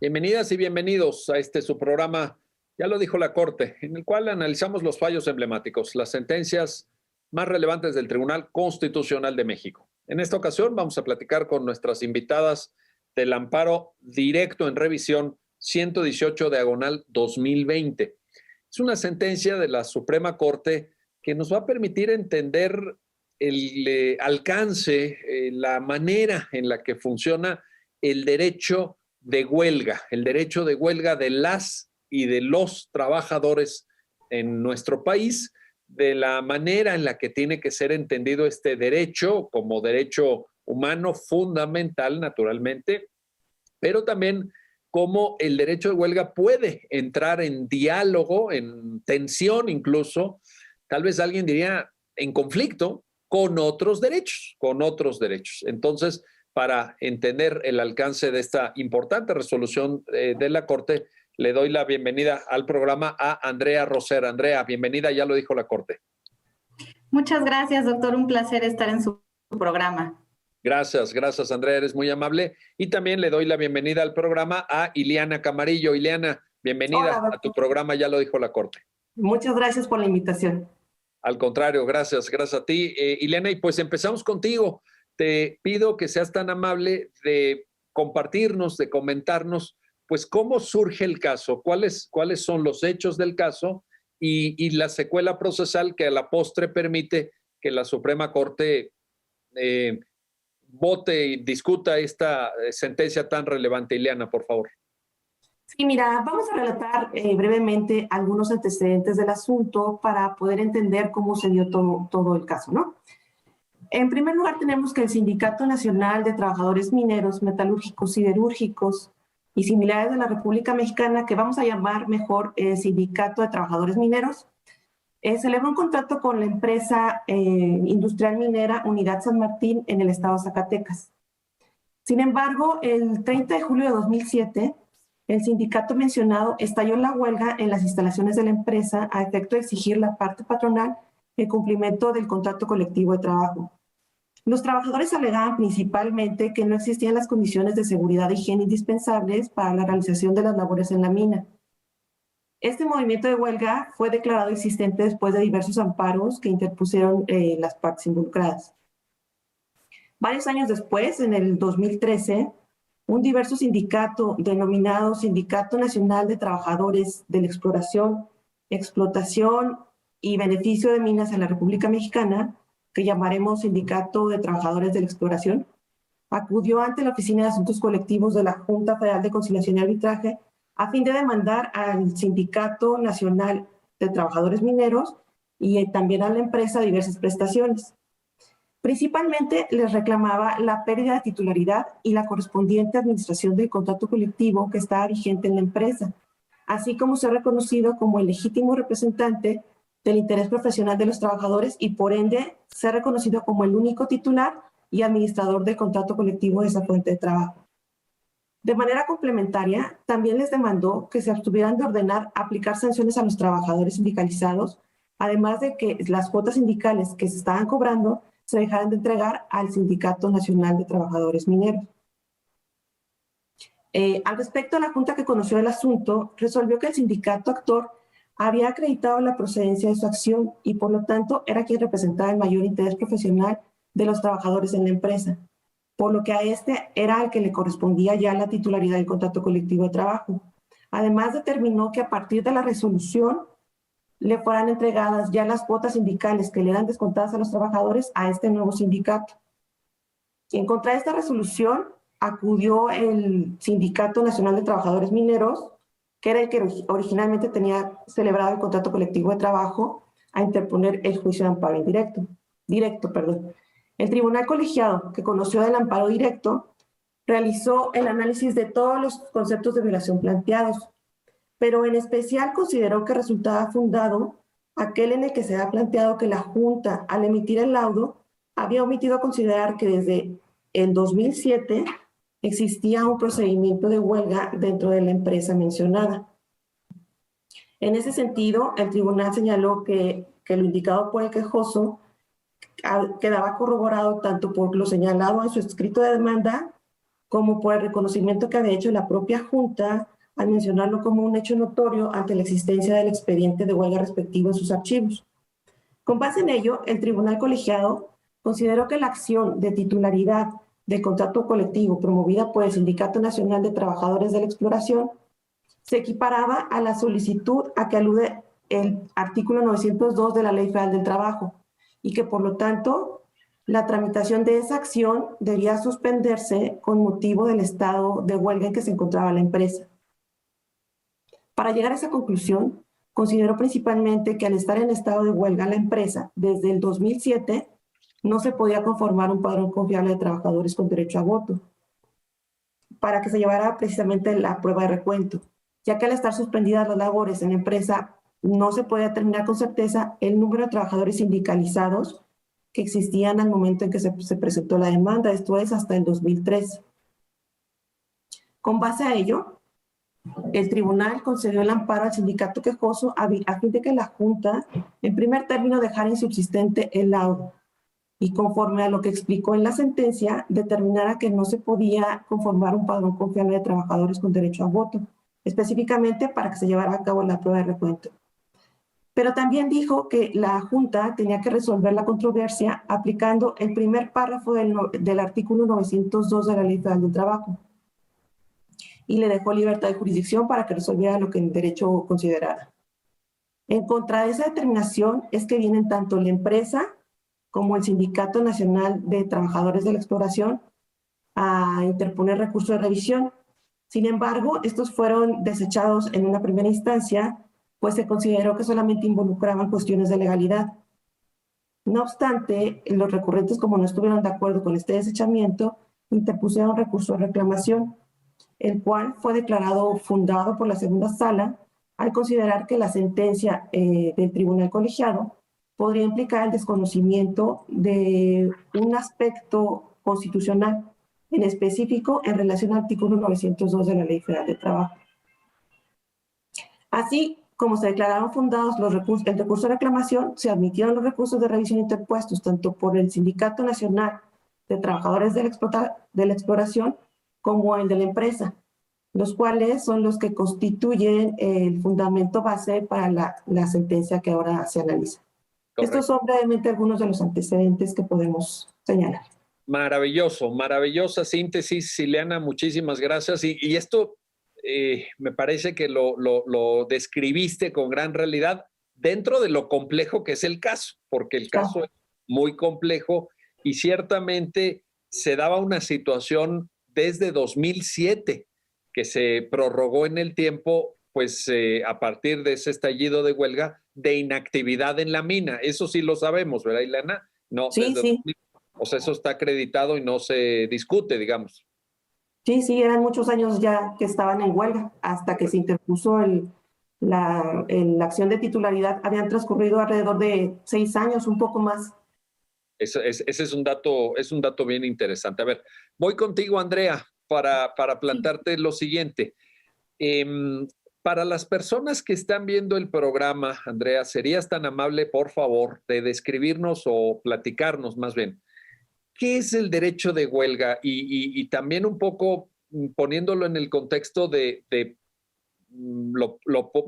Bienvenidas y bienvenidos a su programa, ya lo dijo la Corte, en el cual analizamos los fallos emblemáticos, las sentencias más relevantes del Tribunal Constitucional de México. En esta ocasión vamos a platicar con nuestras invitadas del amparo directo en revisión 118/2020. Es una sentencia de la Suprema Corte que nos va a permitir entender el alcance, la manera en la que funciona el derecho de huelga, el derecho de huelga de las y de los trabajadores en nuestro país, de la manera en la que tiene que ser entendido este derecho como derecho humano fundamental, naturalmente, pero también cómo el derecho de huelga puede entrar en diálogo, en tensión incluso, tal vez alguien diría en conflicto con otros derechos, Entonces, para entender el alcance de esta importante resolución de la Corte, le doy la bienvenida al programa a Andrea Roser. Andrea, bienvenida, ya lo dijo la Corte. Muchas gracias, doctor. Un placer estar en su programa. Gracias, Andrea, eres muy amable. Y también le doy la bienvenida al programa a Ileana Camarillo. Ileana, bienvenida a tu programa, ya lo dijo la Corte. Muchas gracias por la invitación. Al contrario, gracias a ti. Ileana, y pues empezamos contigo. Te pido que seas tan amable de compartirnos, de comentarnos, pues cómo surge el caso, cuáles son los hechos del caso y la secuela procesal que a la postre permite que la Suprema Corte vote y discuta esta sentencia tan relevante. Ileana, por favor. Sí, mira, vamos a relatar brevemente algunos antecedentes del asunto para poder entender cómo se dio todo el caso, ¿no? En primer lugar, tenemos que el Sindicato Nacional de Trabajadores Mineros, Metalúrgicos, Siderúrgicos y similares de la República Mexicana, que vamos a llamar mejor Sindicato de Trabajadores Mineros, celebró un contrato con la empresa industrial minera Unidad San Martín en el estado de Zacatecas. Sin embargo, el 30 de julio de 2007, el sindicato mencionado estalló la huelga en las instalaciones de la empresa a efecto de exigir la parte patronal el cumplimiento del contrato colectivo de trabajo. Los trabajadores alegaban principalmente que no existían las condiciones de seguridad e higiene indispensables para la realización de las labores en la mina. Este movimiento de huelga fue declarado existente después de diversos amparos que interpusieron las partes involucradas. Varios años después, en el 2013, un diverso sindicato denominado Sindicato Nacional de Trabajadores de la Exploración, Explotación y Beneficio de Minas en la República Mexicana, que llamaremos Sindicato de Trabajadores de la Exploración, acudió ante la Oficina de Asuntos Colectivos de la Junta Federal de Conciliación y Arbitraje a fin de demandar al Sindicato Nacional de Trabajadores Mineros y también a la empresa diversas prestaciones. Principalmente les reclamaba la pérdida de titularidad y la correspondiente administración del contrato colectivo que estaba vigente en la empresa, así como ser reconocido como el legítimo representante del interés profesional de los trabajadores y por ende ser reconocido como el único titular y administrador del contrato colectivo de esa fuente de trabajo. De manera complementaria, también les demandó que se abstuvieran de ordenar aplicar sanciones a los trabajadores sindicalizados, además de que las cuotas sindicales que se estaban cobrando se dejaran de entregar al Sindicato Nacional de Trabajadores Mineros. Al respecto, la Junta, que conoció el asunto, resolvió que el sindicato actor había acreditado la procedencia de su acción y por lo tanto era quien representaba el mayor interés profesional de los trabajadores en la empresa, por lo que a este era al que le correspondía ya la titularidad del contrato colectivo de trabajo. Además, determinó que a partir de la resolución le fueran entregadas ya las cuotas sindicales que le eran descontadas a los trabajadores a este nuevo sindicato. En contra de esta resolución acudió el Sindicato Nacional de Trabajadores Mineros, que era el que originalmente tenía celebrado el contrato colectivo de trabajo, a interponer el juicio de amparo directo. El tribunal colegiado, que conoció del amparo directo, realizó el análisis de todos los conceptos de violación planteados, pero en especial consideró que resultaba fundado aquel en el que se ha planteado que la Junta, al emitir el laudo, había omitido considerar que desde el 2007 existía un procedimiento de huelga dentro de la empresa mencionada. En ese sentido, el tribunal señaló que lo indicado por el quejoso quedaba corroborado tanto por lo señalado en su escrito de demanda como por el reconocimiento que había hecho la propia Junta al mencionarlo como un hecho notorio ante la existencia del expediente de huelga respectivo en sus archivos. Con base en ello, el tribunal colegiado consideró que la acción de titularidad del contrato colectivo promovida por el Sindicato Nacional de Trabajadores de la Exploración se equiparaba a la solicitud a que alude el artículo 902 de la Ley Federal del Trabajo y que, por lo tanto, la tramitación de esa acción debía suspenderse con motivo del estado de huelga en que se encontraba la empresa. Para llegar a esa conclusión, consideró principalmente que al estar en estado de huelga la empresa desde el 2007 no se podía conformar un padrón confiable de trabajadores con derecho a voto para que se llevara precisamente la prueba de recuento, ya que al estar suspendidas las labores en la empresa no se puede determinar con certeza el número de trabajadores sindicalizados que existían al momento en que se presentó la demanda, esto es hasta el 2013. Con base a ello, el tribunal concedió el amparo al sindicato quejoso a fin de que la Junta, en primer término, dejara insubsistente el laudo y, conforme a lo que explicó en la sentencia, determinara que no se podía conformar un padrón confiable de trabajadores con derecho a voto, específicamente para que se llevara a cabo la prueba de recuento. Pero también dijo que la Junta tenía que resolver la controversia aplicando el primer párrafo del artículo 902 de la Ley Federal del Trabajo, y le dejó libertad de jurisdicción para que resolviera lo que el derecho considerara. En contra de esa determinación es que vienen tanto la empresa como el Sindicato Nacional de Trabajadores de la Exploración a interponer recurso de revisión. Sin embargo, estos fueron desechados en una primera instancia, pues se consideró que solamente involucraban cuestiones de legalidad. No obstante, los recurrentes, como no estuvieron de acuerdo con este desechamiento, interpusieron recurso de reclamación, el cual fue declarado fundado por la segunda sala al considerar que la sentencia del tribunal colegiado podría implicar el desconocimiento de un aspecto constitucional, en específico en relación al artículo 902 de la Ley Federal del Trabajo. Así como se declararon fundados el recurso de reclamación, se admitieron los recursos de revisión interpuestos tanto por el Sindicato Nacional de Trabajadores de la Exploración como el de la empresa, los cuales son los que constituyen el fundamento base para la sentencia que ahora se analiza. Correcto. Estos son brevemente algunos de los antecedentes que podemos señalar. Maravilloso, maravillosa síntesis, Ileana, muchísimas gracias. Y esto me parece que lo describiste con gran realidad dentro de lo complejo que es el caso, porque el caso es muy complejo y ciertamente se daba una situación desde 2007 que se prorrogó en el tiempo, pues a partir de ese estallido de huelga de inactividad en la mina. Eso sí lo sabemos, ¿verdad, Ileana? No, sí, sí. O sea, eso está acreditado y no se discute, digamos. Sí, sí, eran muchos años ya que estaban en huelga, hasta que se interpuso la acción de titularidad. Habían transcurrido alrededor de 6 años, un poco más. Ese es un dato bien interesante. A ver, voy contigo, Andrea, para plantarte lo siguiente. Para las personas que están viendo el programa, Andrea, ¿serías tan amable, por favor, de describirnos o platicarnos más bien qué es el derecho de huelga y también un poco poniéndolo en el contexto me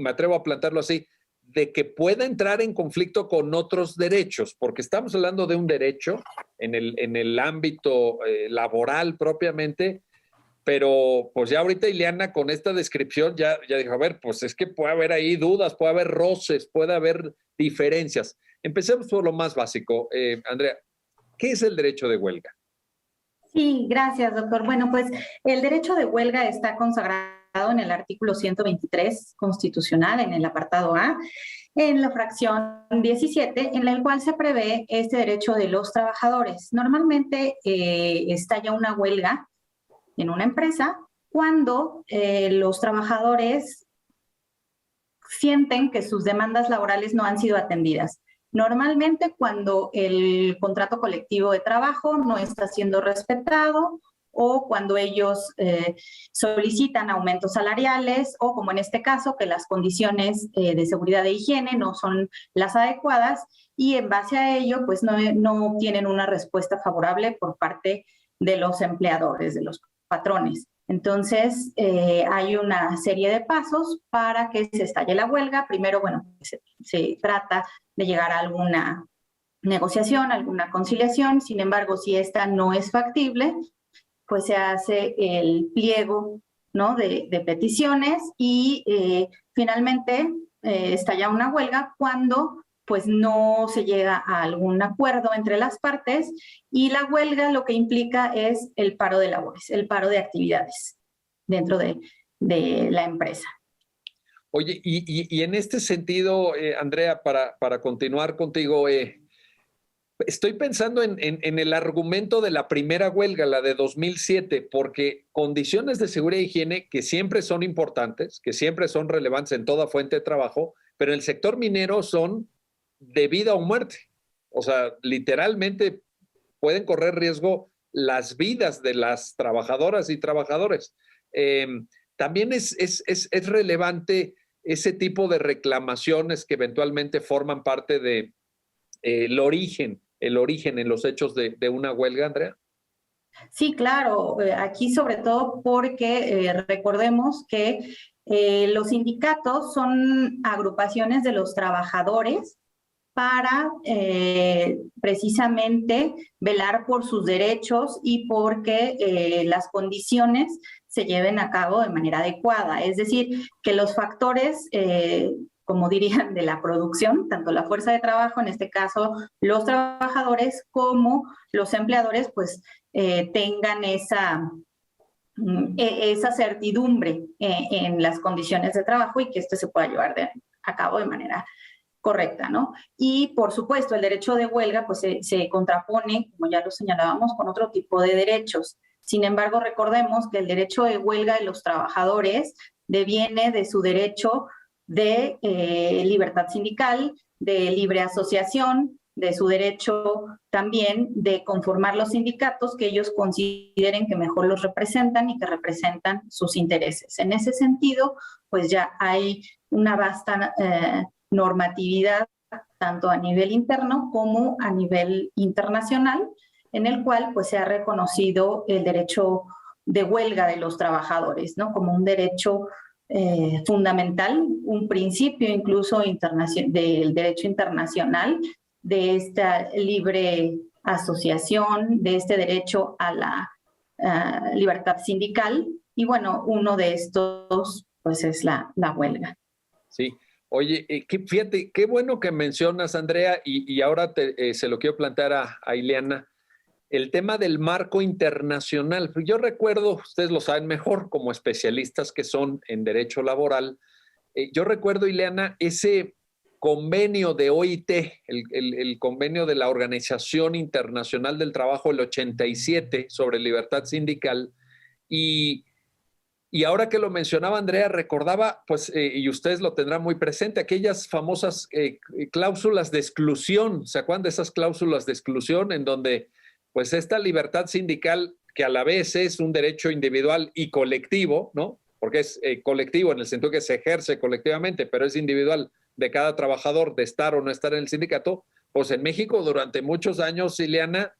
atrevo a plantearlo así, de que pueda entrar en conflicto con otros derechos, porque estamos hablando de un derecho en el ámbito laboral propiamente, pero pues ya ahorita Ileana con esta descripción ya dijo, a ver, pues es que puede haber ahí dudas, puede haber roces, puede haber diferencias. Empecemos por lo más básico. Andrea, ¿qué es el derecho de huelga? Sí, gracias, doctor. Bueno, pues el derecho de huelga está consagrado en el artículo 123 constitucional, en el apartado A, en la fracción 17, en la cual se prevé este derecho de los trabajadores. Normalmente estalla una huelga en una empresa cuando los trabajadores sienten que sus demandas laborales no han sido atendidas. Normalmente cuando el contrato colectivo de trabajo no está siendo respetado o cuando ellos solicitan aumentos salariales o como en este caso que las condiciones de seguridad e higiene no son las adecuadas y en base a ello pues no obtienen una respuesta favorable por parte de los empleadores, de los patrones. Entonces, hay una serie de pasos para que se estalle la huelga. Primero, bueno, se trata de llegar a alguna negociación, alguna conciliación. Sin embargo, si esta no es factible, pues se hace el pliego, ¿no?, de peticiones y finalmente estalla una huelga cuando pues no se llega a algún acuerdo entre las partes, y la huelga lo que implica es el paro de labores, el paro de actividades dentro de la empresa. Oye, y en este sentido, Andrea, para continuar contigo, estoy pensando en el argumento de la primera huelga, la de 2007, porque condiciones de seguridad e higiene que siempre son importantes, que siempre son relevantes en toda fuente de trabajo, pero en el sector minero son de vida o muerte. O sea, literalmente pueden correr riesgo las vidas de las trabajadoras y trabajadores. También es relevante ese tipo de reclamaciones que eventualmente forman parte de el origen en los hechos de una huelga, Andrea. Sí, claro, aquí sobre todo porque recordemos que los sindicatos son agrupaciones de los trabajadores para precisamente velar por sus derechos y porque las condiciones se lleven a cabo de manera adecuada. Es decir, que los factores, como dirían, de la producción, tanto la fuerza de trabajo, en este caso los trabajadores, como los empleadores, pues tengan esa certidumbre en las condiciones de trabajo y que esto se pueda llevar a cabo de manera correcta, ¿no? Y por supuesto, el derecho de huelga pues se contrapone, como ya lo señalábamos, con otro tipo de derechos. Sin embargo, recordemos que el derecho de huelga de los trabajadores deviene de su derecho de libertad sindical, de libre asociación, de su derecho también de conformar los sindicatos que ellos consideren que mejor los representan y que representan sus intereses. En ese sentido, pues ya hay una vasta normatividad, tanto a nivel interno como a nivel internacional, en el cual pues se ha reconocido el derecho de huelga de los trabajadores, ¿no?, como un derecho fundamental, un principio incluso del derecho internacional, de esta libre asociación, de este derecho a la libertad sindical, y bueno, uno de estos pues es la huelga. Sí. Oye, fíjate, qué bueno que mencionas, Andrea, y ahora se lo quiero plantear a Ileana, el tema del marco internacional. Yo recuerdo, ustedes lo saben mejor, como especialistas que son en derecho laboral, yo recuerdo, Ileana, ese convenio de OIT, el convenio de la Organización Internacional del Trabajo, el 87, sobre libertad sindical, y ahora que lo mencionaba Andrea, recordaba, pues, y ustedes lo tendrán muy presente, aquellas famosas cláusulas de exclusión. ¿Se acuerdan de esas cláusulas de exclusión en donde, pues, esta libertad sindical, que a la vez es un derecho individual y colectivo, ¿no? Porque es colectivo en el sentido que se ejerce colectivamente, pero es individual de cada trabajador de estar o no estar en el sindicato? Pues en México durante muchos años, Ileana,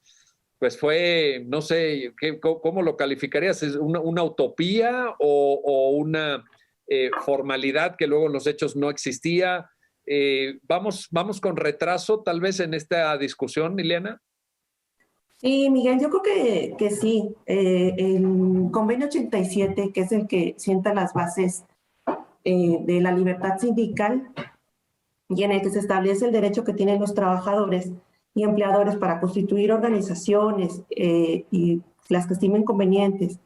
pues fue, no sé, ¿cómo lo calificarías? ¿Es una utopía o una formalidad que luego en los hechos no existía? ¿Vamos con retraso tal vez en esta discusión, Ileana? Sí, Miguel, yo creo que sí. El convenio 87, que es el que sienta las bases de la libertad sindical y en el que se establece el derecho que tienen los trabajadores y empleadores para constituir organizaciones y las que estimen convenientes,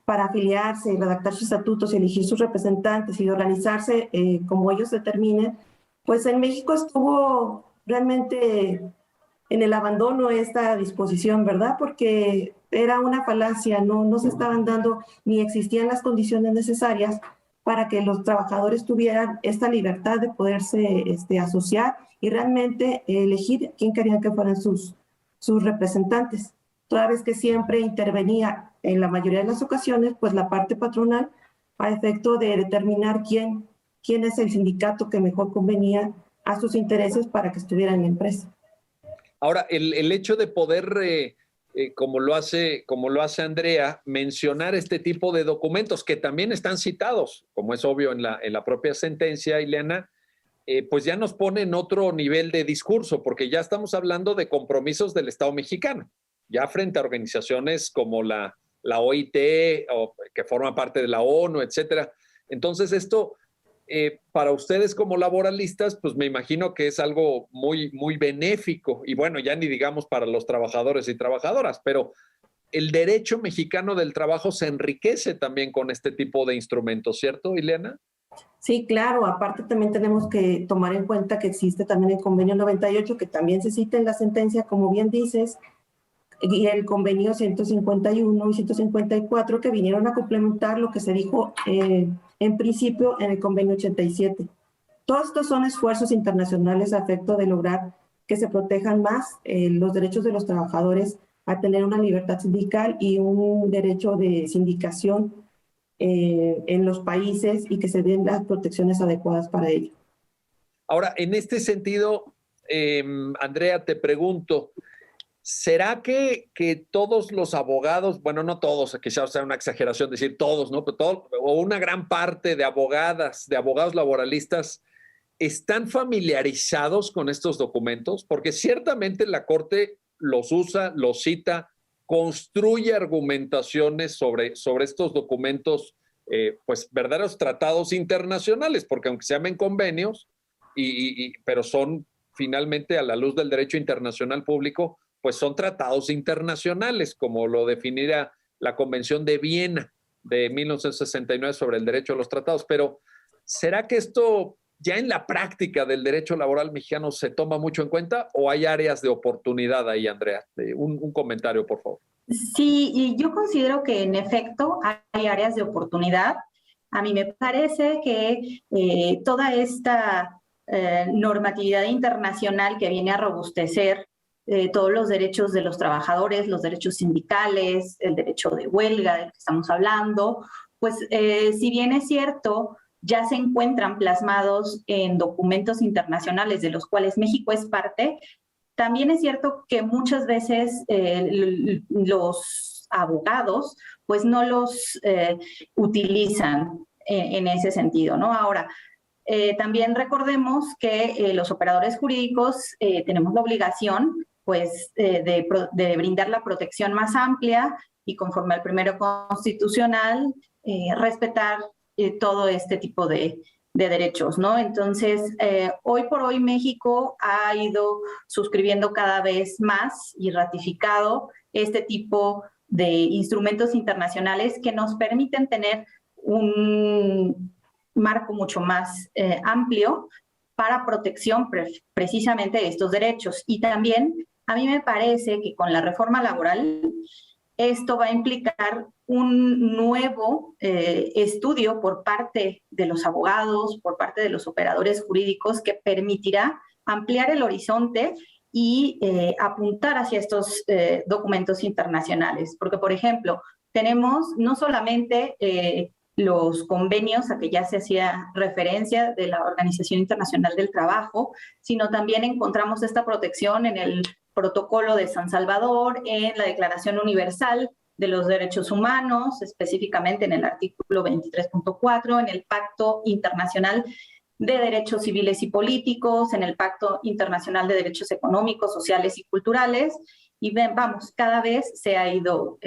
para afiliarse, redactar sus estatutos, elegir sus representantes y organizarse como ellos determinen, pues en México estuvo realmente en el abandono esta disposición, ¿verdad? Porque era una falacia, no se estaban dando ni existían las condiciones necesarias para que los trabajadores tuvieran esta libertad de poderse asociar y realmente elegir quién querían que fueran sus representantes. Toda vez que siempre intervenía en la mayoría de las ocasiones, pues la parte patronal a efecto de determinar quién es el sindicato que mejor convenía a sus intereses para que estuviera en la empresa. Ahora, el hecho de poder como lo hace Andrea, mencionar este tipo de documentos que también están citados, como es obvio en la propia sentencia, Ileana, pues ya nos pone en otro nivel de discurso, porque ya estamos hablando de compromisos del Estado mexicano, ya frente a organizaciones como la OIT, o que forma parte de la ONU, etcétera. Entonces esto, para ustedes como laboralistas, pues me imagino que es algo muy, muy benéfico, y bueno, ya ni digamos para los trabajadores y trabajadoras, pero el derecho mexicano del trabajo se enriquece también con este tipo de instrumentos, ¿cierto, Ileana? Sí, claro. Aparte también tenemos que tomar en cuenta que existe también el convenio 98, que también se cita en la sentencia, como bien dices, y el convenio 151 y 154, que vinieron a complementar lo que se dijo en principio en el convenio 87. Todos estos son esfuerzos internacionales a efecto de lograr que se protejan más los derechos de los trabajadores a tener una libertad sindical y un derecho de sindicación en los países, y que se den las protecciones adecuadas para ello. Ahora, en este sentido, Andrea, te pregunto, ¿será que todos los abogados, bueno, no todos, quizás sea una exageración decir todos, ¿no? Pero o una gran parte de abogadas, de abogados laboralistas, están familiarizados con estos documentos? Porque ciertamente la Corte los usa, los cita, construye argumentaciones sobre estos documentos, pues verdaderos tratados internacionales, porque aunque se llamen convenios, pero son finalmente a la luz del derecho internacional público, pues son tratados internacionales, como lo definirá la Convención de Viena de 1969 sobre el derecho a los tratados. Pero ¿será que esto ya en la práctica del derecho laboral mexicano se toma mucho en cuenta, o hay áreas de oportunidad ahí, Andrea? Un comentario, por favor. Sí, y yo considero que en efecto hay áreas de oportunidad. A mí me parece que toda esta normatividad internacional que viene a robustecer todos los derechos de los trabajadores, los derechos sindicales, el derecho de huelga del que estamos hablando, pues si bien es cierto, ya se encuentran plasmados en documentos internacionales de los cuales México es parte. También es cierto que muchas veces los abogados pues no los utilizan en ese sentido, ¿no? Ahora, también recordemos que los operadores jurídicos tenemos la obligación pues de brindar la protección más amplia y, conforme al primero constitucional, respetar todo este tipo de derechos, ¿no? Entonces, hoy por hoy México ha ido suscribiendo cada vez más y ratificado este tipo de instrumentos internacionales que nos permiten tener un marco mucho más amplio para protección precisamente de estos derechos. Y también a mí me parece que con la reforma laboral esto va a implicar un nuevo estudio por parte de los abogados, por parte de los operadores jurídicos, que permitirá ampliar el horizonte y apuntar hacia estos documentos internacionales. Porque, por ejemplo, tenemos no solamente los convenios a que ya se hacía referencia de la Organización Internacional del Trabajo, sino también encontramos esta protección en el Protocolo de San Salvador, en la Declaración Universal de los Derechos Humanos, específicamente en el artículo 23.4, en el Pacto Internacional de Derechos Civiles y Políticos, en el Pacto Internacional de Derechos Económicos, Sociales y Culturales. Y vamos, cada vez se ha ido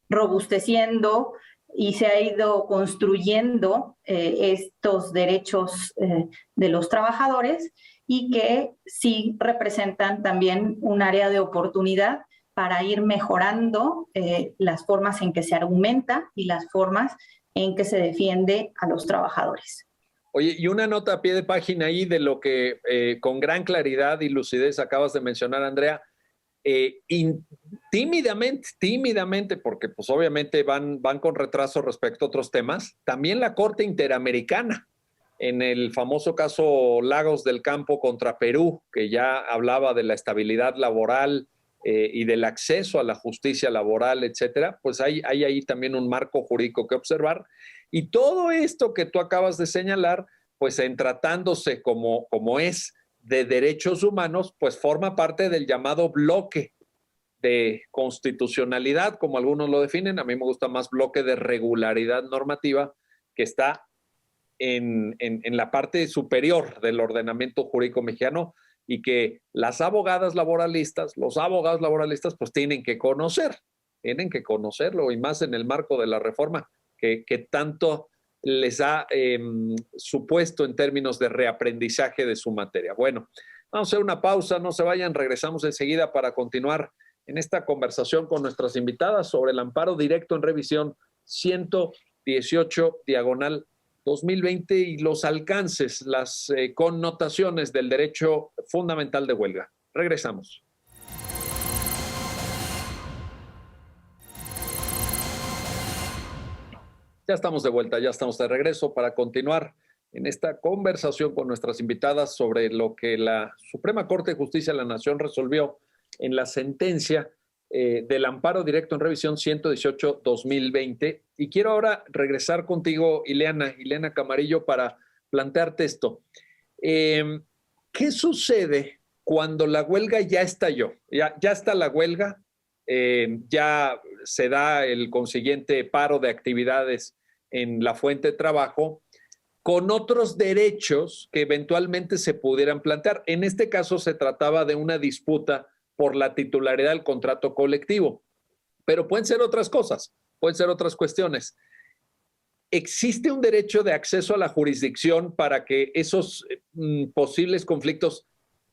robusteciendo y se ha ido construyendo estos derechos de los trabajadores, y que sí representan también un área de oportunidad para ir mejorando las formas en que se argumenta y las formas en que se defiende a los trabajadores. Oye, y una nota a pie de página ahí de lo que con gran claridad y lucidez acabas de mencionar, Andrea. Tímidamente, porque pues obviamente van con retraso respecto a otros temas, también la Corte Interamericana, en el famoso caso Lagos del Campo contra Perú, que ya hablaba de la estabilidad laboral y del acceso a la justicia laboral, etcétera, pues hay ahí también un marco jurídico que observar. Y todo esto que tú acabas de señalar, pues en tratándose como es de derechos humanos, pues forma parte del llamado bloque de constitucionalidad, como algunos lo definen. A mí me gusta más bloque de regularidad normativa, que está en la parte superior del ordenamiento jurídico mexicano, y que las abogadas laboralistas, los abogados laboralistas, pues tienen que conocerlo, y más en el marco de la reforma que tanto les ha supuesto en términos de reaprendizaje de su materia. Bueno, vamos a hacer una pausa, no se vayan, regresamos enseguida para continuar en esta conversación con nuestras invitadas sobre el amparo directo en revisión 118/2020 y los alcances, las connotaciones del derecho fundamental de huelga. Regresamos. Ya estamos de vuelta, ya estamos de regreso para continuar en esta conversación con nuestras invitadas sobre lo que la Suprema Corte de Justicia de la Nación resolvió en la sentencia del amparo directo en revisión 118/2020. Y quiero ahora regresar contigo, Ileana Camarillo, para plantearte esto. ¿Qué sucede cuando la huelga ya estalló? Ya está la huelga, ya se da el consiguiente paro de actividades en la fuente de trabajo, con otros derechos que eventualmente se pudieran plantear. En este caso se trataba de una disputa por la titularidad del contrato colectivo, pero pueden ser otras cosas, pueden ser otras cuestiones. ¿Existe un derecho de acceso a la jurisdicción para que esos posibles conflictos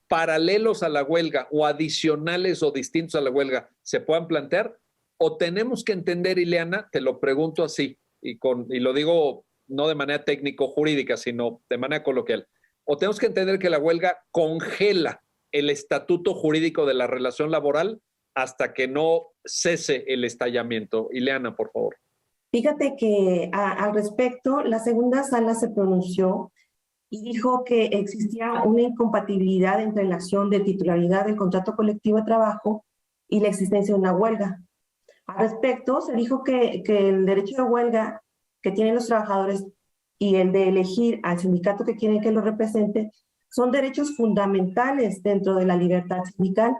paralelos a la huelga o adicionales o distintos a la huelga se puedan plantear? ¿O tenemos que entender, Ileana, te lo pregunto así, y lo digo no de manera técnico-jurídica, sino de manera coloquial, o tenemos que entender que la huelga congela el estatuto jurídico de la relación laboral hasta que no cese el estallamiento? Ileana, por favor. Fíjate que al respecto, la segunda sala se pronunció y dijo que existía una incompatibilidad entre la acción de titularidad del contrato colectivo de trabajo y la existencia de una huelga. Al respecto, se dijo que el derecho de huelga que tienen los trabajadores y el de elegir al sindicato que quieren que lo represente son derechos fundamentales dentro de la libertad sindical.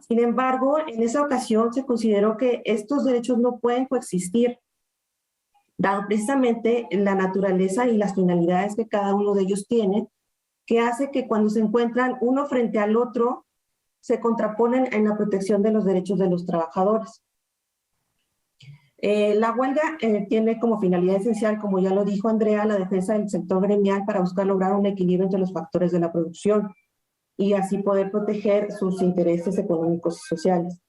Sin embargo, en esa ocasión se consideró que estos derechos no pueden coexistir, dado precisamente la naturaleza y las finalidades que cada uno de ellos tiene, que hace que cuando se encuentran uno frente al otro, se contraponen en la protección de los derechos de los trabajadores. La huelga tiene como finalidad esencial, como ya lo dijo Andrea, la defensa del sector gremial para buscar lograr un equilibrio entre los factores de la producción y así poder proteger sus intereses económicos y sociales.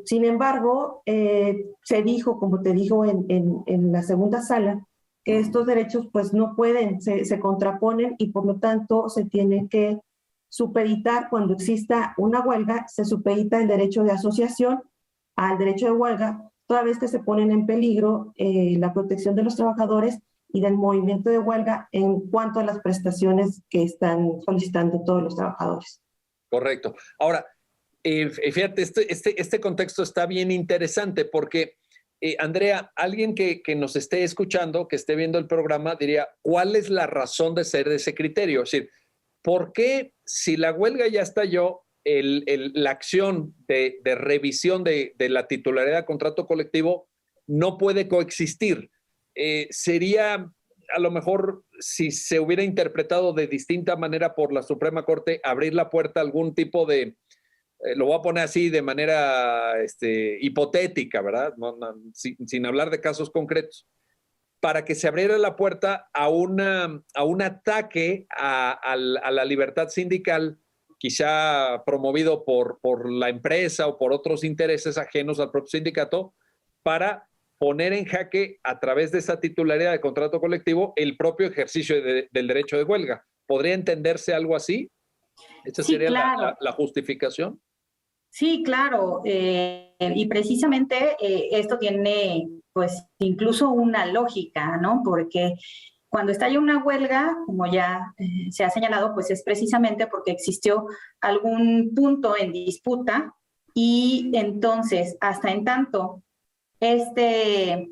Sin embargo, se dijo, como te dijo en la segunda sala, que estos derechos pues no pueden, se contraponen y por lo tanto se tiene que supeditar cuando exista una huelga, se supedita el derecho de asociación al derecho de huelga, toda vez que se ponen en peligro la protección de los trabajadores y del movimiento de huelga en cuanto a las prestaciones que están solicitando todos los trabajadores. Correcto. Ahora, fíjate, este contexto está bien interesante porque, Andrea, alguien que nos esté escuchando, que esté viendo el programa, diría, ¿cuál es la razón de ser de ese criterio? Es decir, ¿por qué si la huelga ya estalló, la acción de revisión de la titularidad del contrato colectivo no puede coexistir? Sería, a lo mejor, si se hubiera interpretado de distinta manera por la Suprema Corte, abrir la puerta a algún tipo de, lo voy a poner así de manera hipotética, ¿verdad? Sin hablar de casos concretos, para que se abriera la puerta a un ataque a la libertad sindical, quizá promovido por la empresa o por otros intereses ajenos al propio sindicato, para poner en jaque a través de esa titularidad de contrato colectivo el propio ejercicio del derecho de huelga. ¿Podría entenderse algo así? ¿Esa sería claro. la justificación? Sí, claro. Y precisamente esto tiene pues incluso una lógica, ¿no? Porque cuando estalla una huelga, como ya se ha señalado, pues es precisamente porque existió algún punto en disputa y entonces, hasta en tanto este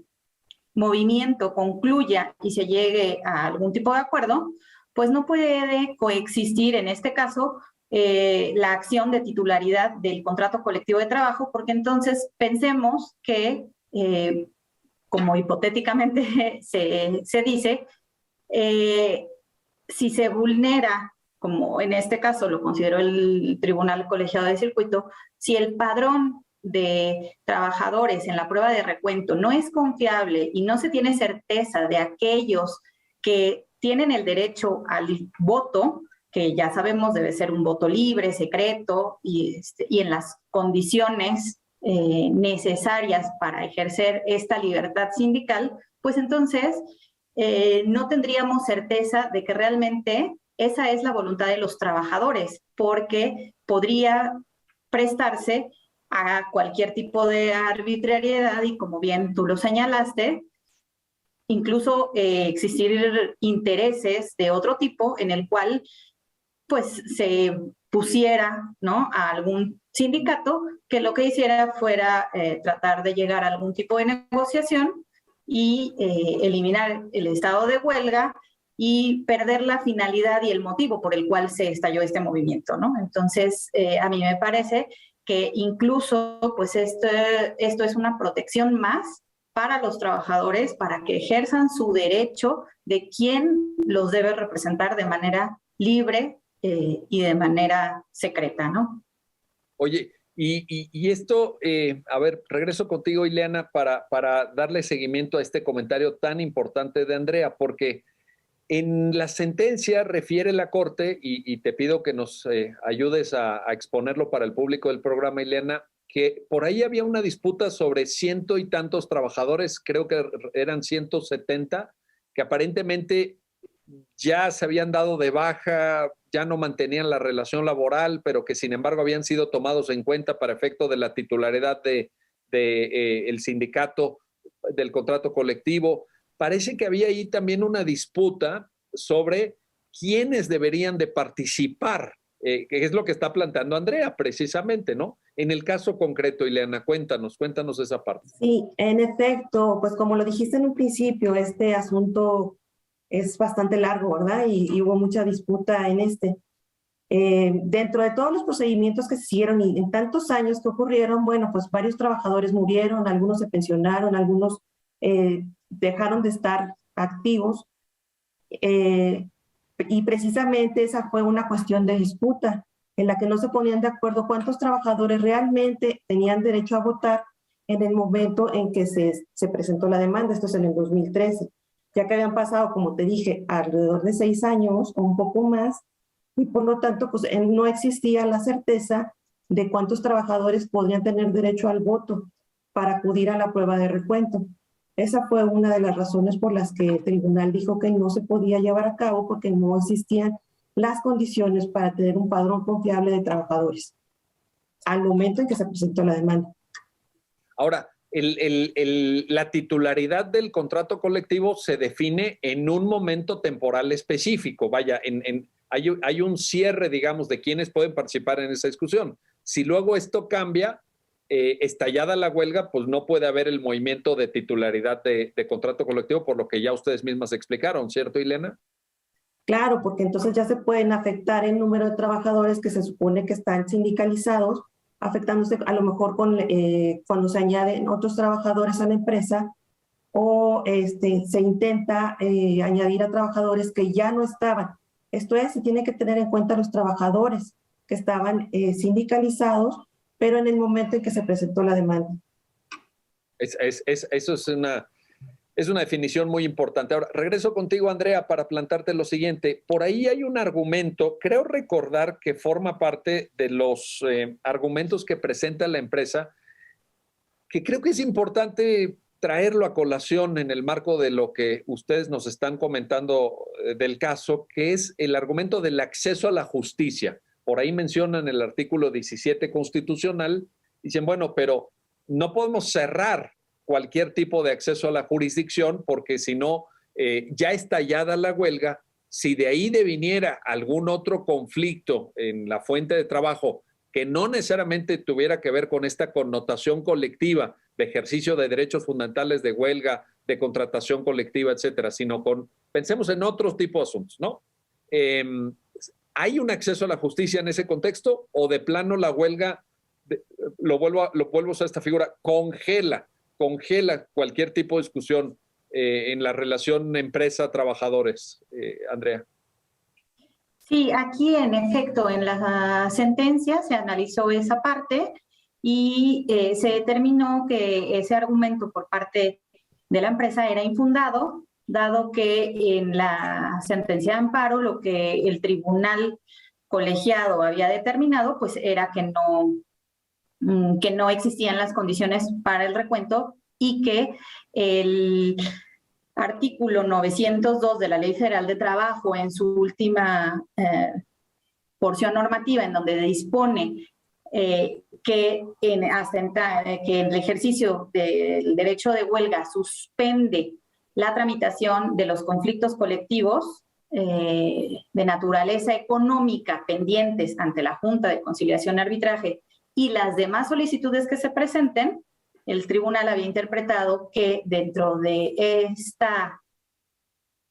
movimiento concluya y se llegue a algún tipo de acuerdo, pues no puede coexistir en este caso la acción de titularidad del contrato colectivo de trabajo, porque entonces pensemos que, como hipotéticamente se dice, si se vulnera, como en este caso lo consideró el Tribunal Colegiado de Circuito, si el padrón de trabajadores en la prueba de recuento no es confiable y no se tiene certeza de aquellos que tienen el derecho al voto, que ya sabemos debe ser un voto libre, secreto y en las condiciones necesarias para ejercer esta libertad sindical, pues entonces no tendríamos certeza de que realmente esa es la voluntad de los trabajadores, porque podría prestarse a cualquier tipo de arbitrariedad y, como bien tú lo señalaste, incluso existir intereses de otro tipo en el cual pues se pusiera, ¿no?, a algún sindicato que lo que hiciera fuera tratar de llegar a algún tipo de negociación y eliminar el estado de huelga y perder la finalidad y el motivo por el cual se estalló este movimiento, ¿no? Entonces, a mí me parece que incluso, pues, esto es una protección más para los trabajadores, para que ejerzan su derecho de quién los debe representar de manera libre y de manera secreta, ¿no? Oye, y esto, a ver, regreso contigo, Ileana, para darle seguimiento a este comentario tan importante de Andrea, porque en la sentencia refiere la Corte, y te pido que nos ayudes a exponerlo para el público del programa, Ileana, que por ahí había una disputa sobre ciento y tantos trabajadores, creo que eran 170, que aparentemente ya se habían dado de baja, ya no mantenían la relación laboral, pero que sin embargo habían sido tomados en cuenta para efecto de la titularidad el sindicato del contrato colectivo. Parece que había ahí también una disputa sobre quiénes deberían de participar, que es lo que está planteando Andrea precisamente, ¿no? En el caso concreto, Ileana, cuéntanos esa parte. Sí, en efecto, pues como lo dijiste en un principio, este asunto es bastante largo, ¿verdad? Y hubo mucha disputa en este. Dentro de todos los procedimientos que se hicieron y en tantos años que ocurrieron, bueno, pues varios trabajadores murieron, algunos se pensionaron, algunos dejaron de estar activos, y precisamente esa fue una cuestión de disputa en la que no se ponían de acuerdo cuántos trabajadores realmente tenían derecho a votar en el momento en que se presentó la demanda. Esto es en el 2013, ya que habían pasado, como te dije, alrededor de 6 años o un poco más, y por lo tanto pues no existía la certeza de cuántos trabajadores podrían tener derecho al voto para acudir a la prueba de recuento. Esa fue una de las razones por las que el tribunal dijo que no se podía llevar a cabo, porque no existían las condiciones para tener un padrón confiable de trabajadores al momento en que se presentó la demanda. Ahora, la titularidad del contrato colectivo se define en un momento temporal específico. Vaya, hay un cierre, digamos, de quienes pueden participar en esa discusión. Si luego esto cambia, estallada la huelga, pues no puede haber el movimiento de titularidad de contrato colectivo, por lo que ya ustedes mismas explicaron, ¿cierto, Ileana? Claro, porque entonces ya se pueden afectar el número de trabajadores que se supone que están sindicalizados, afectándose a lo mejor cuando se añaden otros trabajadores a la empresa, o se intenta añadir a trabajadores que ya no estaban. Esto es, se tiene que tener en cuenta los trabajadores que estaban sindicalizados, pero en el momento en que se presentó la demanda. Eso es una definición muy importante. Ahora, regreso contigo, Andrea, para plantarte lo siguiente. Por ahí hay un argumento, creo recordar que forma parte de los argumentos que presenta la empresa, que creo que es importante traerlo a colación en el marco de lo que ustedes nos están comentando del caso, que es el argumento del acceso a la justicia. Por ahí mencionan el artículo 17 constitucional, dicen, bueno, pero no podemos cerrar cualquier tipo de acceso a la jurisdicción, porque si no, ya estallada la huelga, si de ahí deviniera algún otro conflicto en la fuente de trabajo que no necesariamente tuviera que ver con esta connotación colectiva de ejercicio de derechos fundamentales de huelga, de contratación colectiva, etcétera, sino pensemos en otros tipos de asuntos, ¿no? ¿Hay un acceso a la justicia en ese contexto o de plano la huelga, lo vuelvo a usar esta figura, congela cualquier tipo de discusión en la relación empresa-trabajadores, Andrea? Sí, aquí en efecto, en la sentencia se analizó esa parte y se determinó que ese argumento por parte de la empresa era infundado, dado que en la sentencia de amparo lo que el tribunal colegiado había determinado, pues era que no existían las condiciones para el recuento y que el artículo 902 de la Ley Federal de Trabajo en su última porción normativa, en donde dispone que en el ejercicio del derecho de huelga suspende la tramitación de los conflictos colectivos de naturaleza económica pendientes ante la Junta de Conciliación y Arbitraje y las demás solicitudes que se presenten, el tribunal había interpretado que dentro de esta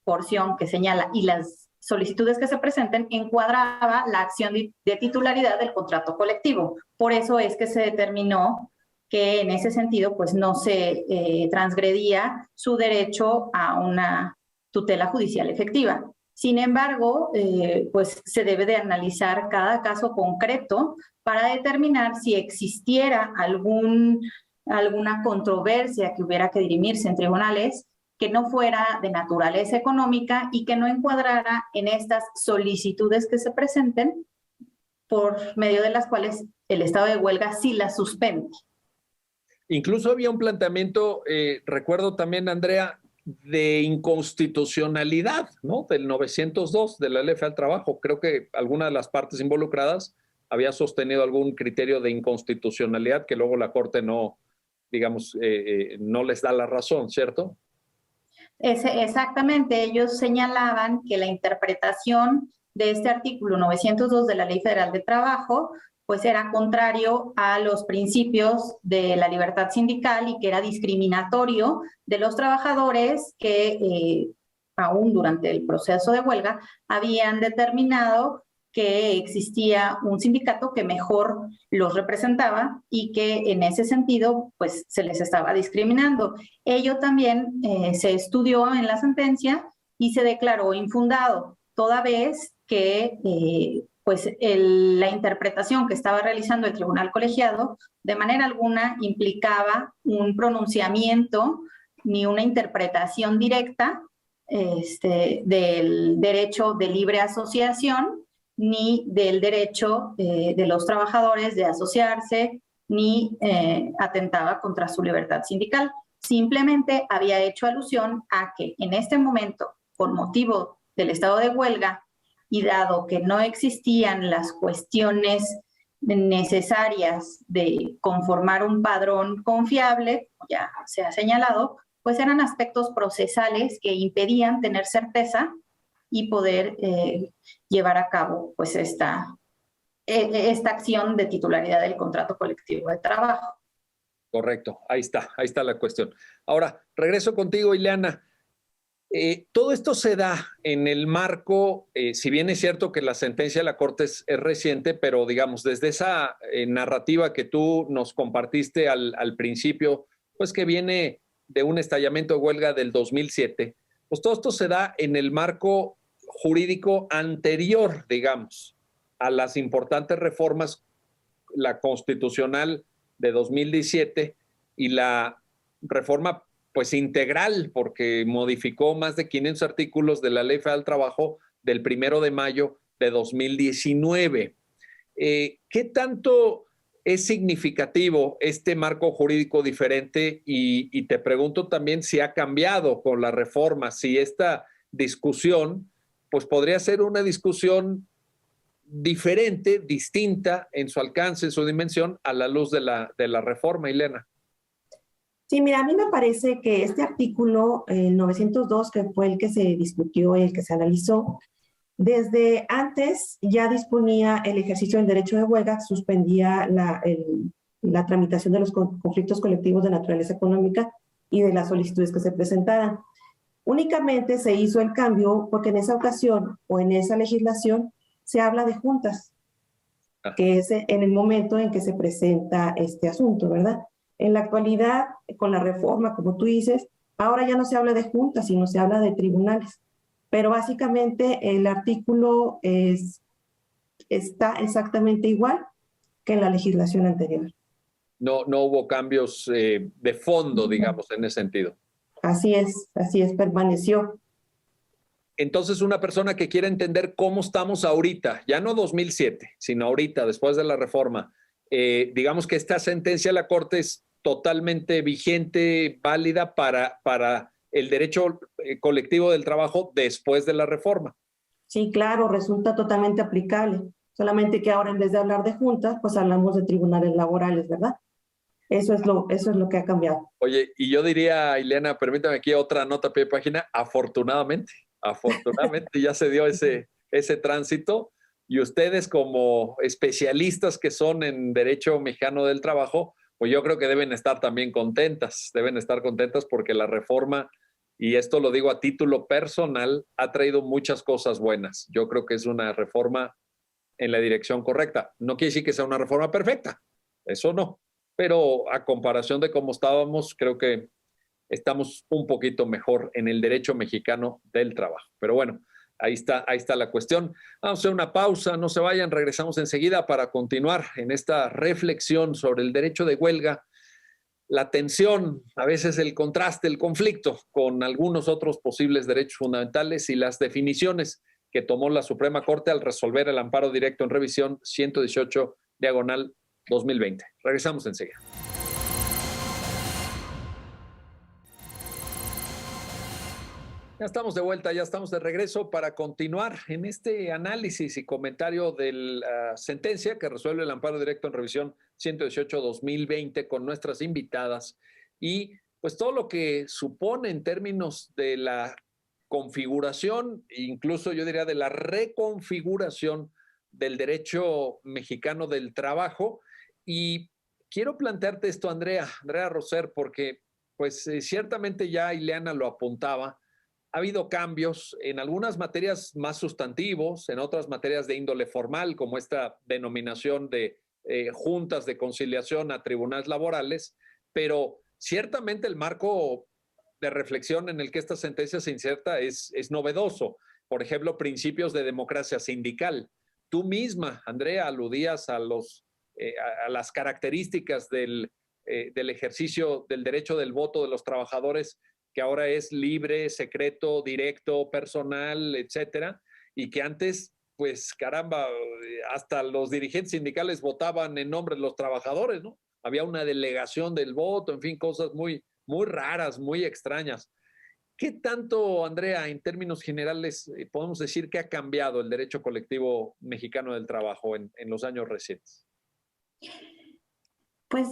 porción que señala y las solicitudes que se presenten encuadraba la acción de titularidad del contrato colectivo. Por eso es que se determinó que en ese sentido pues no se transgredía su derecho a una tutela judicial efectiva. Sin embargo, pues se debe de analizar cada caso concreto para determinar si existiera alguna controversia que hubiera que dirimirse en tribunales que no fuera de naturaleza económica y que no encuadrara en estas solicitudes que se presenten, por medio de las cuales el estado de huelga sí las suspende. Incluso había un planteamiento, recuerdo también, Andrea, de inconstitucionalidad, ¿no? Del 902 de la Ley Federal del Trabajo. Creo que alguna de las partes involucradas había sostenido algún criterio de inconstitucionalidad que luego la Corte no, digamos, no les da la razón, ¿cierto? Exactamente, ellos señalaban que la interpretación de este artículo 902 de la Ley Federal de Trabajo pues era contrario a los principios de la libertad sindical y que era discriminatorio de los trabajadores que aún durante el proceso de huelga habían determinado que existía un sindicato que mejor los representaba y que en ese sentido pues se les estaba discriminando. Ello también se estudió en la sentencia y se declaró infundado, toda vez que pues la interpretación que estaba realizando el tribunal colegiado de manera alguna implicaba un pronunciamiento ni una interpretación directa del derecho de libre asociación, ni del derecho de los trabajadores de asociarse, ni atentaba contra su libertad sindical. Simplemente había hecho alusión a que en este momento, por motivo del estado de huelga, y dado que no existían las cuestiones necesarias de conformar un padrón confiable, como ya se ha señalado, pues eran aspectos procesales que impedían tener certeza y poder llevar a cabo pues esta acción de titularidad del contrato colectivo de trabajo. Correcto, ahí está la cuestión. Ahora, regreso contigo, Ileana. Todo esto se da en el marco, si bien es cierto que la sentencia de la Corte es reciente, pero digamos, desde esa narrativa que tú nos compartiste al principio, pues que viene de un estallamiento de huelga del 2007, pues todo esto se da en el marco jurídico anterior, digamos, a las importantes reformas, la constitucional de 2017 y la reforma pues integral, porque modificó más de 500 artículos de la Ley Federal del Trabajo del 1 de mayo de 2019. ¿Qué tanto es significativo este marco jurídico diferente? Y te pregunto también si ha cambiado con la reforma, si esta discusión pues podría ser una discusión diferente, distinta en su alcance, en su dimensión, a la luz de la reforma, Ileana. Sí, mira, a mí me parece que este artículo, el 902, que fue el que se discutió, el que se analizó, desde antes ya disponía el ejercicio del derecho de huelga, suspendía la tramitación de los conflictos colectivos de naturaleza económica y de las solicitudes que se presentaran. Únicamente se hizo el cambio porque en esa ocasión o en esa legislación se habla de juntas, que es en el momento en que se presenta este asunto, ¿verdad? En la actualidad, con la reforma, como tú dices, ahora ya no se habla de juntas, sino se habla de tribunales. Pero básicamente el artículo está exactamente igual que en la legislación anterior. No, no hubo cambios de fondo, digamos, en ese sentido. Así es, permaneció. Entonces, una persona que quiere entender cómo estamos ahorita, ya no 2007, sino ahorita, después de la reforma, digamos que esta sentencia de la Corte es totalmente vigente, válida para el derecho colectivo del trabajo después de la reforma. Sí, claro, resulta totalmente aplicable. Solamente que ahora en vez de hablar de juntas, pues hablamos de tribunales laborales, ¿verdad? Eso es lo que ha cambiado. Oye, y yo diría, Ileana, permítame aquí otra nota a pie de página, afortunadamente ya se dio ese tránsito y ustedes como especialistas que son en derecho mexicano del trabajo, pues yo creo que deben estar también contentas, porque la reforma, y esto lo digo a título personal, ha traído muchas cosas buenas. Yo creo que es una reforma en la dirección correcta. No quiere decir que sea una reforma perfecta, eso no, pero a comparación de cómo estábamos, creo que estamos un poquito mejor en el derecho mexicano del trabajo. Pero bueno, ahí está la cuestión. Vamos a hacer una pausa, no se vayan, regresamos enseguida para continuar en esta reflexión sobre el derecho de huelga, la tensión, a veces el contraste, el conflicto con algunos otros posibles derechos fundamentales y las definiciones que tomó la Suprema Corte al resolver el amparo directo en revisión 118/2020. Regresamos enseguida. Ya estamos de vuelta, ya estamos de regreso para continuar en este análisis y comentario de la sentencia que resuelve el amparo directo en revisión 118/2020 con nuestras invitadas y pues todo lo que supone en términos de la configuración, incluso yo diría de la reconfiguración del derecho mexicano del trabajo. Y quiero plantearte esto, Andrea Roser, porque pues ciertamente ya Ileana lo apuntaba. Ha habido cambios en algunas materias más sustantivos, en otras materias de índole formal, como esta denominación de juntas de conciliación a tribunales laborales, pero ciertamente el marco de reflexión en el que esta sentencia se inserta es novedoso. Por ejemplo, principios de democracia sindical. Tú misma, Andrea, aludías a las características del ejercicio del derecho del voto de los trabajadores, que ahora es libre, secreto, directo, personal, etcétera, y que antes, pues caramba, hasta los dirigentes sindicales votaban en nombre de los trabajadores, ¿no? Había una delegación del voto, en fin, cosas muy, muy raras, muy extrañas. ¿Qué tanto, Andrea, en términos generales, podemos decir que ha cambiado el derecho colectivo mexicano del trabajo en los años recientes? Pues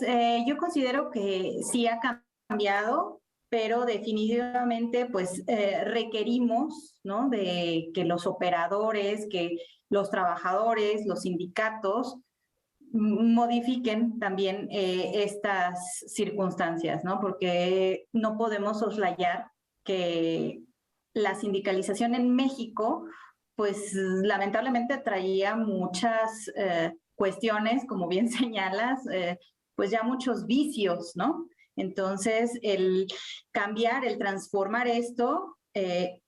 yo considero que sí ha cambiado, pero definitivamente pues requerimos, ¿no?, de que los operadores, que los trabajadores, los sindicatos modifiquen también estas circunstancias, ¿no? Porque no podemos soslayar que la sindicalización en México, pues lamentablemente traía muchas cuestiones, como bien señalas, pues ya muchos vicios, ¿no? Entonces, el cambiar, el transformar esto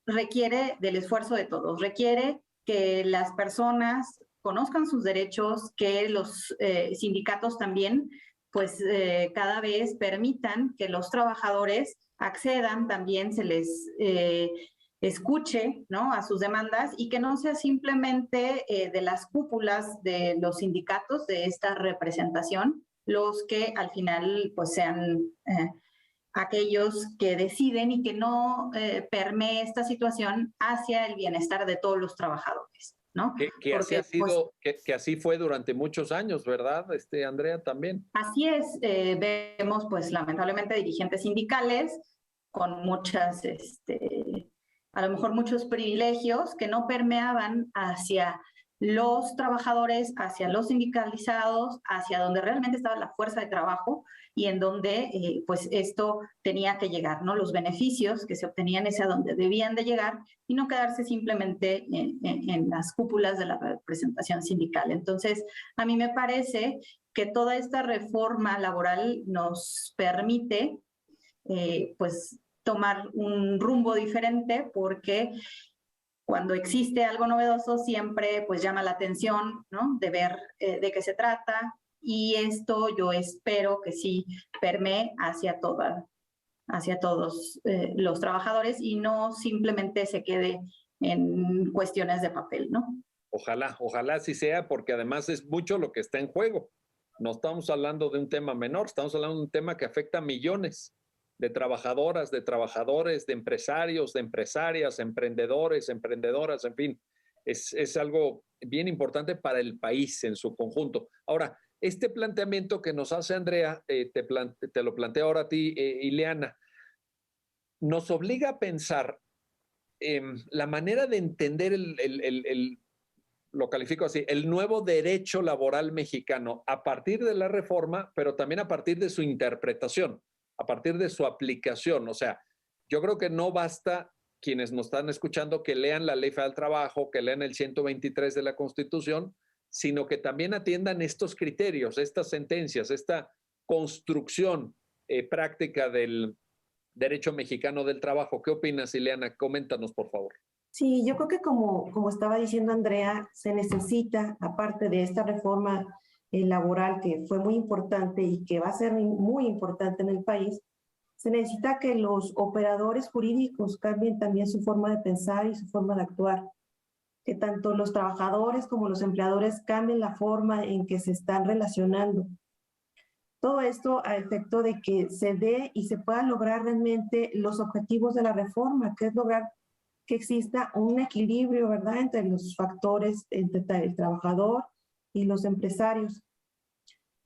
requiere del esfuerzo de todos, requiere que las personas conozcan sus derechos, que los sindicatos también, pues cada vez permitan que los trabajadores accedan, también se les escuche, ¿no?, a sus demandas y que no sea simplemente de las cúpulas de los sindicatos, de esta representación, los que al final pues sean aquellos que deciden y que no permee esta situación hacia el bienestar de todos los trabajadores, ¿no? Que así ha sido, pues, que así fue durante muchos años, ¿verdad, Andrea, también? Así es, vemos pues lamentablemente dirigentes sindicales con muchas, a lo mejor muchos privilegios que no permeaban hacia los trabajadores hacia los sindicalizados, hacia donde realmente estaba la fuerza de trabajo y en donde pues esto tenía que llegar, ¿no? Los beneficios que se obtenían es a donde debían de llegar y no quedarse simplemente en las cúpulas de la representación sindical. Entonces, a mí me parece que toda esta reforma laboral nos permite pues tomar un rumbo diferente porque cuando existe algo novedoso siempre pues llama la atención, ¿no? De ver de qué se trata y esto yo espero que sí permee hacia todos los trabajadores y no simplemente se quede en cuestiones de papel, ¿no? Ojalá así sea, porque además es mucho lo que está en juego. No estamos hablando de un tema menor, estamos hablando de un tema que afecta a millones de trabajadoras, de trabajadores, de empresarios, de empresarias, emprendedores, emprendedoras, en fin, es algo bien importante para el país en su conjunto. Ahora, este planteamiento que nos hace Andrea, te lo planteo ahora a ti, Ileana, nos obliga a pensar la manera de entender lo califico así, el nuevo derecho laboral mexicano a partir de la reforma, pero también a partir de su interpretación, a partir de su aplicación. O sea, yo creo que no basta quienes nos están escuchando que lean la Ley Federal del Trabajo, que lean el 123 de la Constitución, sino que también atiendan estos criterios, estas sentencias, esta construcción práctica del derecho mexicano del trabajo. ¿Qué opinas, Ileana? Coméntanos, por favor. Sí, yo creo que como estaba diciendo Andrea, se necesita, aparte de esta reforma laboral que fue muy importante y que va a ser muy importante en el país, se necesita que los operadores jurídicos cambien también su forma de pensar y su forma de actuar, que tanto los trabajadores como los empleadores cambien la forma en que se están relacionando. Todo esto a efecto de que se dé y se pueda lograr realmente los objetivos de la reforma, que es lograr que exista un equilibrio, ¿verdad?, entre los factores, entre el trabajador y los empresarios.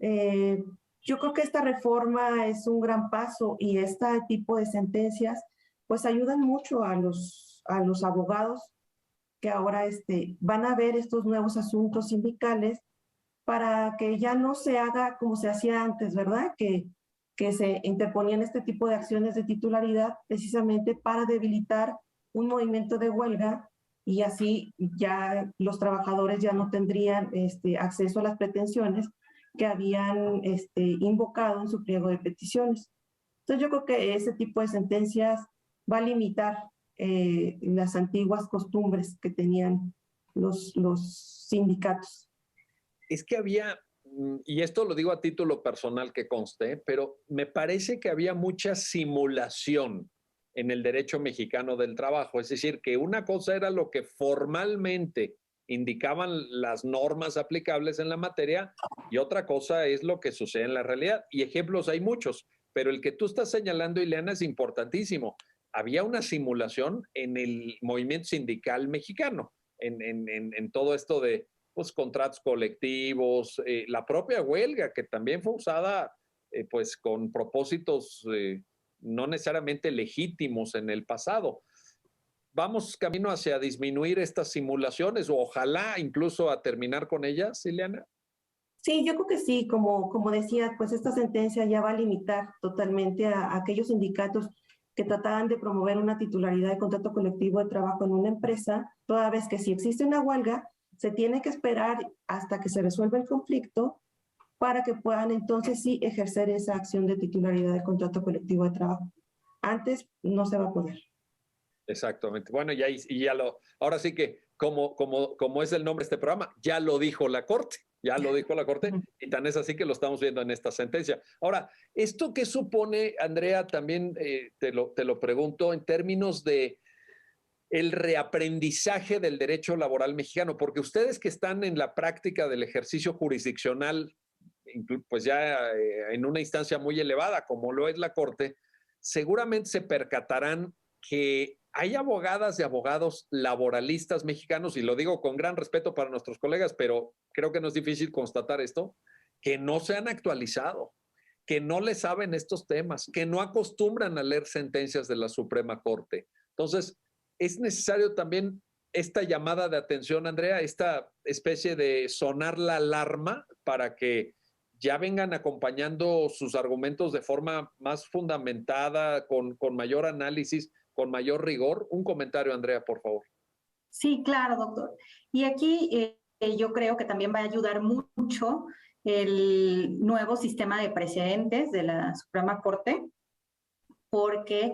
Yo creo que esta reforma es un gran paso y este tipo de sentencias pues ayudan mucho a los abogados que ahora van a ver estos nuevos asuntos sindicales para que ya no se haga como se hacía antes, ¿verdad? Que se interponían este tipo de acciones de titularidad precisamente para debilitar un movimiento de huelga y así ya los trabajadores ya no tendrían acceso a las pretensiones que habían invocado en su pliego de peticiones. Entonces yo creo que ese tipo de sentencias va a limitar las antiguas costumbres que tenían los sindicatos. Es que había, y esto lo digo a título personal que conste, pero me parece que había mucha simulación en el derecho mexicano del trabajo. Es decir, que una cosa era lo que formalmente indicaban las normas aplicables en la materia y otra cosa es lo que sucede en la realidad. Y ejemplos hay muchos, pero el que tú estás señalando, Ileana, es importantísimo. Había una simulación en el movimiento sindical mexicano, en todo esto de pues, contratos colectivos, la propia huelga, que también fue usada pues con propósitos no necesariamente legítimos en el pasado. ¿Vamos camino hacia disminuir estas simulaciones o ojalá incluso a terminar con ellas, Ileana? Sí, yo creo que sí, como decía, pues esta sentencia ya va a limitar totalmente a aquellos sindicatos que trataban de promover una titularidad de contrato colectivo de trabajo en una empresa, toda vez que si existe una huelga, se tiene que esperar hasta que se resuelva el conflicto para que puedan entonces sí ejercer esa acción de titularidad de contrato colectivo de trabajo. Antes no se va a poder. Exactamente. Bueno, ahora sí que como es el nombre de este programa, ya lo dijo la Corte. Ya lo dijo la Corte y tan es así que lo estamos viendo en esta sentencia. Ahora, ¿esto qué supone, Andrea? También te lo pregunto en términos de el reaprendizaje del derecho laboral mexicano, porque ustedes que están en la práctica del ejercicio jurisdiccional, pues ya en una instancia muy elevada como lo es la Corte, seguramente se percatarán que hay abogadas y abogados laboralistas mexicanos, y lo digo con gran respeto para nuestros colegas, pero creo que no es difícil constatar esto, que no se han actualizado, que no le saben estos temas, que no acostumbran a leer sentencias de la Suprema Corte. Entonces, es necesario también esta llamada de atención, Andrea, esta especie de sonar la alarma para que ya vengan acompañando sus argumentos de forma más fundamentada, con mayor análisis, con mayor rigor? Un comentario, Andrea, por favor. Sí, claro, doctor. Y aquí yo creo que también va a ayudar mucho el nuevo sistema de precedentes de la Suprema Corte, porque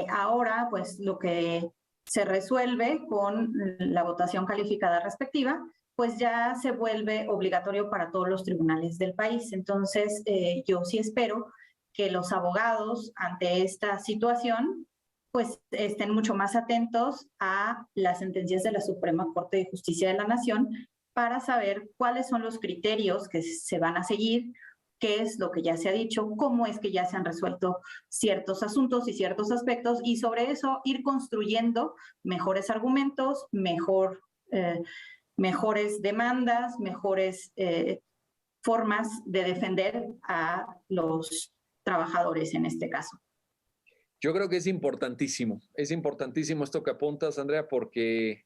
ahora pues lo que se resuelve con la votación calificada respectiva, pues ya se vuelve obligatorio para todos los tribunales del país. Entonces, yo sí espero que los abogados ante esta situación pues estén mucho más atentos a las sentencias de la Suprema Corte de Justicia de la Nación para saber cuáles son los criterios que se van a seguir, qué es lo que ya se ha dicho, cómo es que ya se han resuelto ciertos asuntos y ciertos aspectos, y sobre eso ir construyendo mejores argumentos, mejores demandas, mejores formas de defender a los trabajadores en este caso. Yo creo que es importantísimo esto que apuntas, Andrea, porque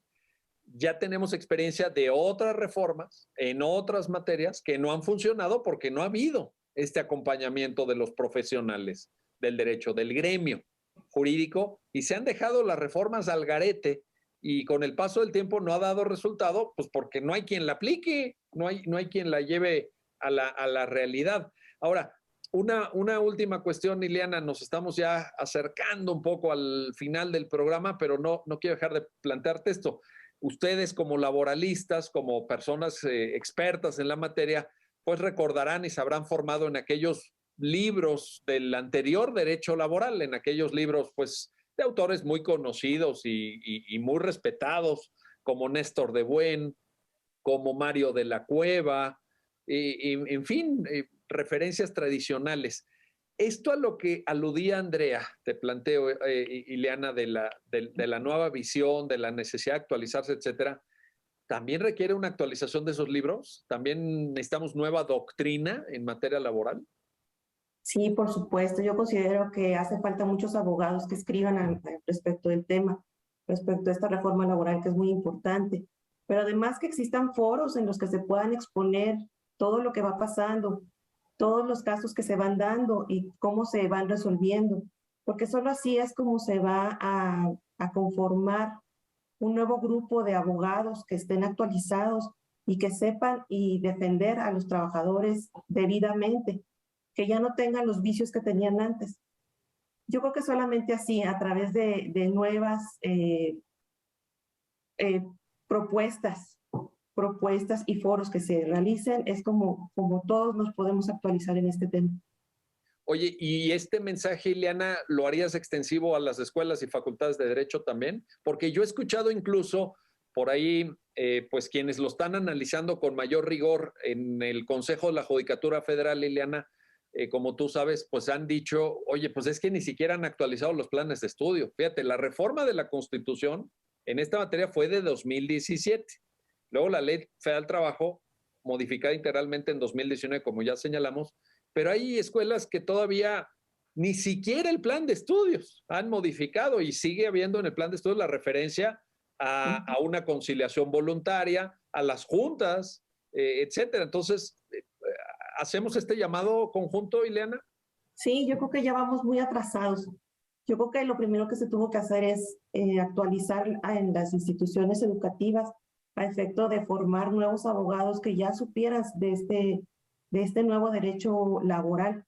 ya tenemos experiencia de otras reformas en otras materias que no han funcionado porque no ha habido este acompañamiento de los profesionales del derecho, del gremio jurídico, y se han dejado las reformas al garete, y con el paso del tiempo no ha dado resultado, pues porque no hay quien la aplique, no hay quien la lleve a la realidad. Ahora, una última cuestión, Ileana, nos estamos ya acercando un poco al final del programa, pero no quiero dejar de plantearte esto. Ustedes como laboralistas, como personas expertas en la materia, pues recordarán y se habrán formado en aquellos libros del anterior derecho laboral, en aquellos libros pues de autores muy conocidos y muy respetados, como Néstor de Buen, como Mario de la Cueva, en fin, referencias tradicionales. Esto a lo que aludía Andrea, te planteo, Ileana, de la nueva visión, de la necesidad de actualizarse, etcétera, ¿también requiere una actualización de esos libros? ¿También necesitamos nueva doctrina en materia laboral? Sí, por supuesto. Yo considero que hace falta muchos abogados que escriban respecto del tema, respecto a esta reforma laboral que es muy importante. Pero además que existan foros en los que se puedan exponer todo lo que va pasando, todos los casos que se van dando y cómo se van resolviendo, porque solo así es como se va a conformar un nuevo grupo de abogados que estén actualizados y que sepan y defender a los trabajadores debidamente, que ya no tengan los vicios que tenían antes. Yo creo que solamente así, a través de nuevas propuestas y foros que se realicen, es como todos nos podemos actualizar en este tema. Oye, ¿y este mensaje, Ileana, lo harías extensivo a las escuelas y facultades de Derecho también? Porque yo he escuchado incluso por ahí, pues quienes lo están analizando con mayor rigor en el Consejo de la Judicatura Federal, Ileana, como tú sabes, pues han dicho, oye, pues es que ni siquiera han actualizado los planes de estudio. Fíjate, la reforma de la Constitución en esta materia fue de 2017. Luego la Ley Federal del Trabajo, modificada integralmente en 2019, como ya señalamos, pero hay escuelas que todavía ni siquiera el plan de estudios han modificado, y sigue habiendo en el plan de estudios la referencia a una conciliación voluntaria, a las juntas, etcétera. Entonces, ¿hacemos este llamado conjunto, Ileana? Sí, yo creo que ya vamos muy atrasados. Yo creo que lo primero que se tuvo que hacer es actualizar en las instituciones educativas a efecto de formar nuevos abogados que ya supieran de este nuevo derecho laboral,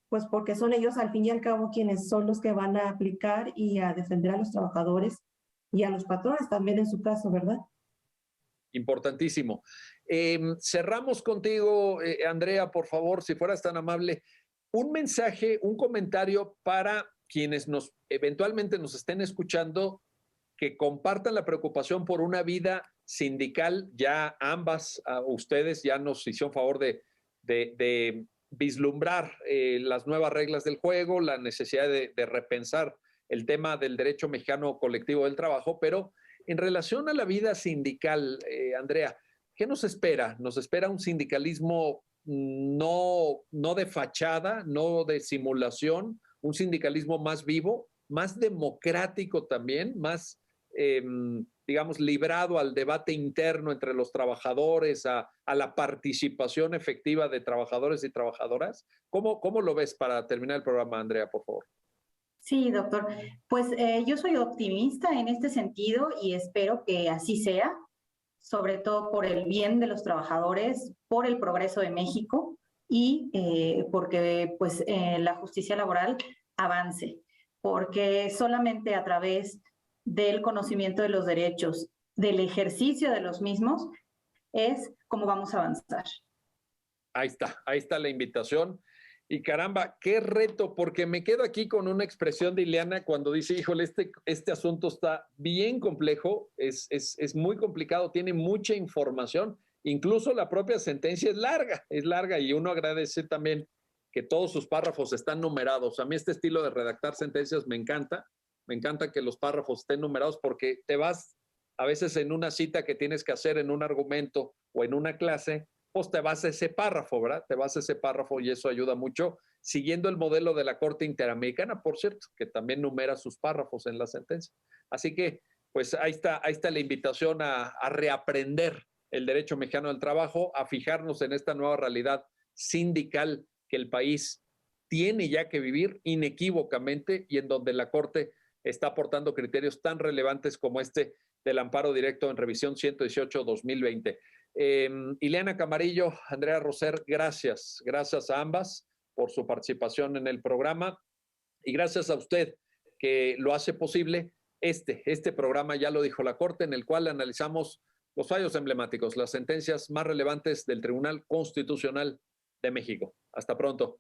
pues porque son ellos al fin y al cabo quienes son los que van a aplicar y a defender a los trabajadores y a los patrones también en su caso, ¿verdad? Importantísimo. Cerramos contigo, Andrea, por favor, si fueras tan amable. Un mensaje, un comentario para quienes eventualmente nos estén escuchando, que compartan la preocupación por una vida sindical. Ya ambas, ustedes ya nos hicieron favor de vislumbrar las nuevas reglas del juego, la necesidad de repensar el tema del derecho mexicano colectivo del trabajo, pero en relación a la vida sindical, Andrea, ¿qué nos espera? ¿Nos espera un sindicalismo no de fachada, no de simulación, un sindicalismo más vivo, más democrático también, más digamos, librado al debate interno entre los trabajadores, a la participación efectiva de trabajadores y trabajadoras? ¿Cómo lo ves para terminar el programa, Andrea, por favor? Sí, doctor. Pues yo soy optimista en este sentido y espero que así sea, sobre todo por el bien de los trabajadores, por el progreso de México y porque pues la justicia laboral avance, porque solamente a través del conocimiento de los derechos, del ejercicio de los mismos, es como vamos a avanzar. Ahí está la invitación. Y caramba, qué reto, porque me quedo aquí con una expresión de Ileana cuando dice, híjole, este asunto está bien complejo, es muy complicado, tiene mucha información, incluso la propia sentencia es larga y uno agradece también que todos sus párrafos están numerados. A mí este estilo de redactar sentencias me encanta que los párrafos estén numerados porque te vas a veces en una cita que tienes que hacer en un argumento o en una clase, pues te vas a ese párrafo, ¿verdad? Te vas a ese párrafo y eso ayuda mucho, siguiendo el modelo de la Corte Interamericana, por cierto, que también numera sus párrafos en la sentencia. Así que, pues ahí está la invitación a reaprender el derecho mexicano del trabajo, a fijarnos en esta nueva realidad sindical que el país tiene ya que vivir inequívocamente y en donde la Corte está aportando criterios tan relevantes como este del amparo directo en revisión 118-2020. Ileana Camarillo, Andrea Roser, gracias a ambas por su participación en el programa y gracias a usted que lo hace posible este programa, ya lo dijo la Corte, en el cual analizamos los fallos emblemáticos, las sentencias más relevantes del Tribunal Constitucional de México. Hasta pronto.